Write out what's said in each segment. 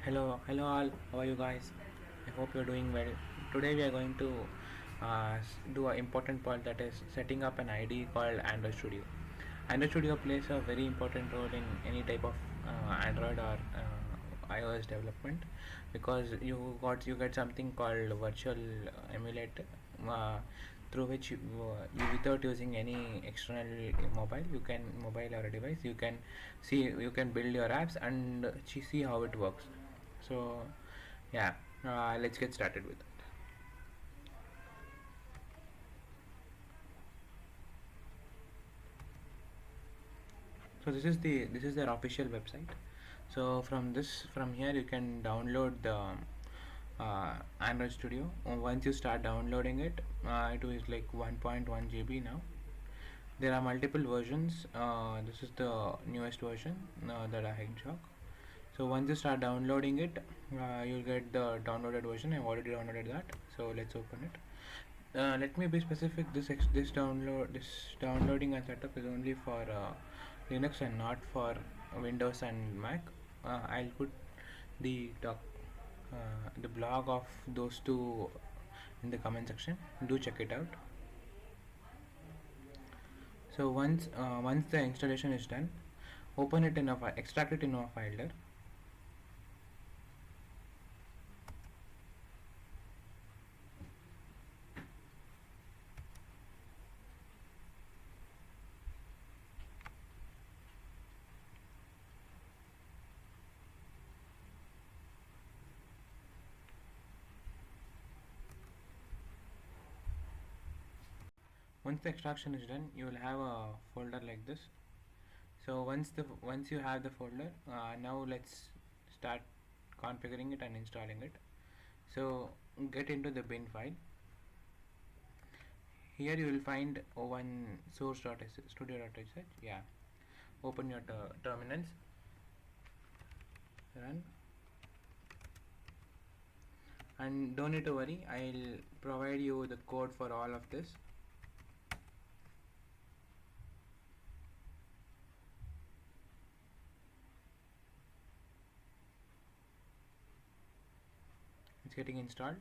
Hello all. How are you guys? I hope you're doing well. Today we are going to do an important part, that is setting up an ID called Android Studio. Android Studio plays a very important role in any type of Android or iOS development, because you get something called virtual emulator, through which you, without using any external mobile or a device, you can build your apps and see how it works. So yeah, let's get started with it. So this is their official website. So from here you can download the Android Studio. Once you start downloading it, it is like 1.1 GB now. There are multiple versions. This is the newest version that I had shock. So once you start downloading it, you'll get the downloaded version. I've already downloaded that. So let's open it. Let me be specific. This downloading and setup is only for Linux and not for Windows and Mac. I'll put the blog of those two in the comment section. Do check it out. So once the installation is done, open it in a file, extract it in a folder. Once the extraction is done, you will have a folder like this. So once you have the folder, now let's start configuring it and installing it. So get into the bin file. Here you will find one source.studio.sh. Yeah, open your terminals, run, and don't need to worry, I'll provide you the code for all of this. It's getting installed.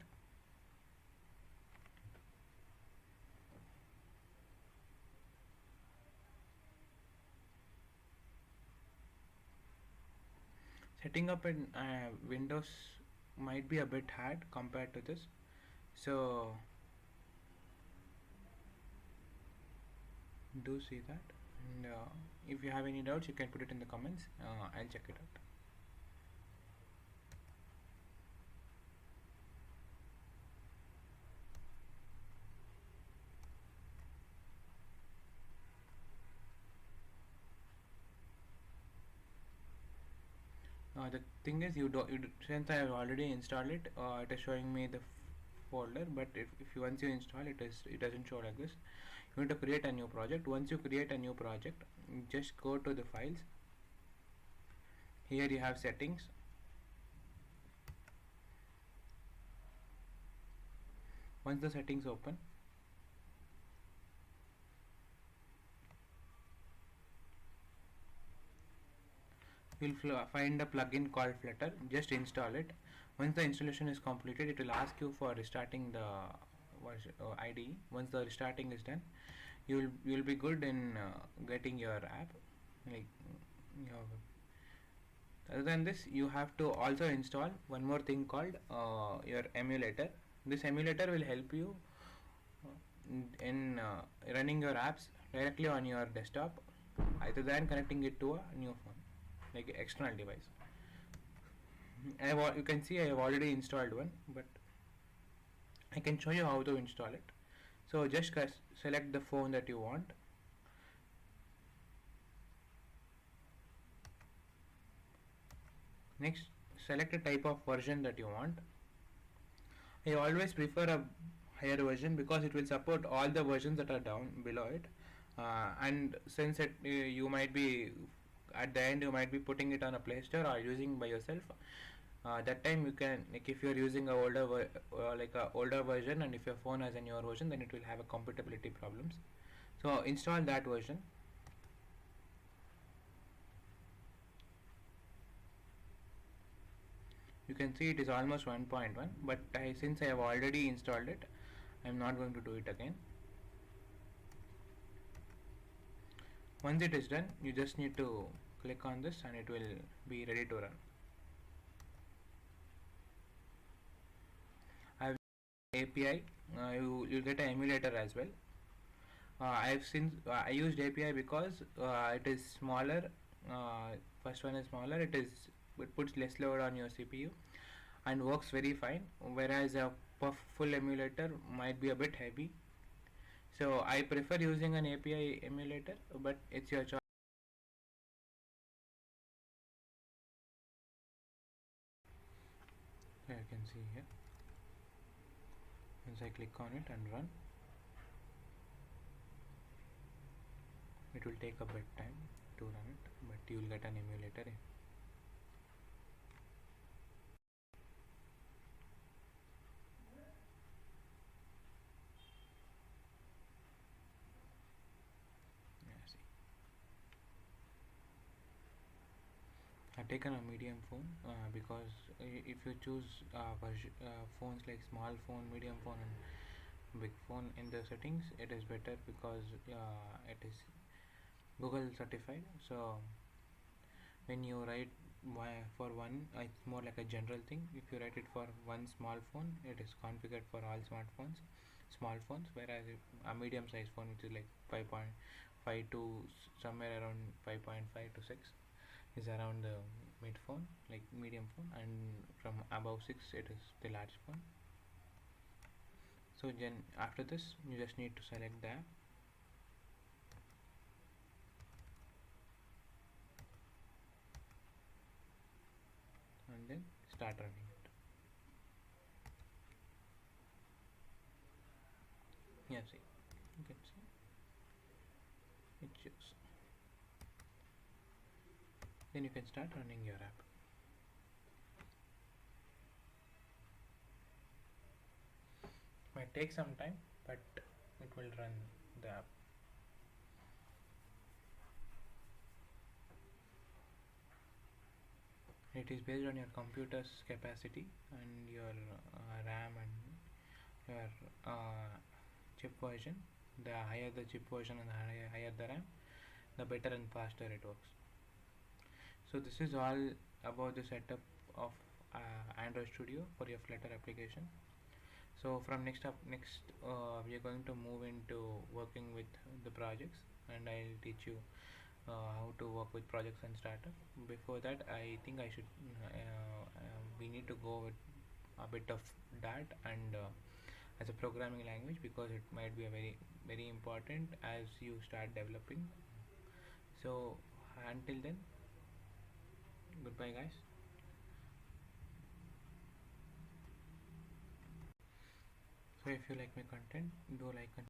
Setting up in Windows might be a bit hard compared to this, so do see that. And if you have any doubts, you can put it in the comments. I'll check it out. The thing is, since I have already installed it, it is showing me the folder. But if you once you install it, it doesn't show like this. You need to create a new project. Once you create a new project, just go to the files. Here you have settings. Once the settings open, you'll find a plugin called Flutter. Just install it. Once the installation is completed, it will ask you for restarting the IDE. Once the restarting is done, you'll be good in getting your app. Like your Other than this, you have to also install one more thing called your emulator. This emulator will help you in running your apps directly on your desktop, either than connecting it to a new phone, like external device. You can see I have already installed one, but I can show you how to install it. So just select the phone that you want. Next, select a type of version that you want. I always prefer a higher version because it will support all the versions that are down below it. And since you might be at the end, you might be putting it on a Play Store or using by yourself. That time you can, like, if you are using a older version, and if your phone has a newer version, then it will have a compatibility problems. So install that version. You can see it is almost 1.1, but since I have already installed it, I am not going to do it again. Once it is done, you just need to click on this and it will be ready to run. I have API. You'll get an emulator as well. I used API because it is smaller. First one is smaller. It puts less load on your CPU and works very fine. Whereas a full emulator might be a bit heavy. So I prefer using an API emulator, but it's your choice. Here you can see here. Once I click on it and run, it will take a bit time to run it, but you will get an emulator. Yeah, see. I've taken a medium phone because if you choose phones like small phone, medium phone, and big phone in the settings, it is better because it is Google certified. So when you write for one, it's more like a general thing. If you write it for one small phone, it is configured for all small phones. Whereas if a medium size phone, which is like 5.5 to somewhere around 5.5 to 6, is around the mid phone, like medium phone, and from above 6 it is the large phone. So then after this you just need to select the app and then start running it. Yeah, see, you can see it shows. Then you can start running your app. Might take some time, but it will run the app. It is based on your computer's capacity and your RAM and your chip version. The higher the chip version and the higher the RAM, the better and faster it works. So this is all about the setup of Android Studio for your Flutter application. So from we are going to move into working with the projects, and I'll teach you how to work with projects and startup. Before that, I think we need to go with a bit of that and as a programming language, because it might be a very important as you start developing. So until then, goodbye guys. So if you like my content, do like and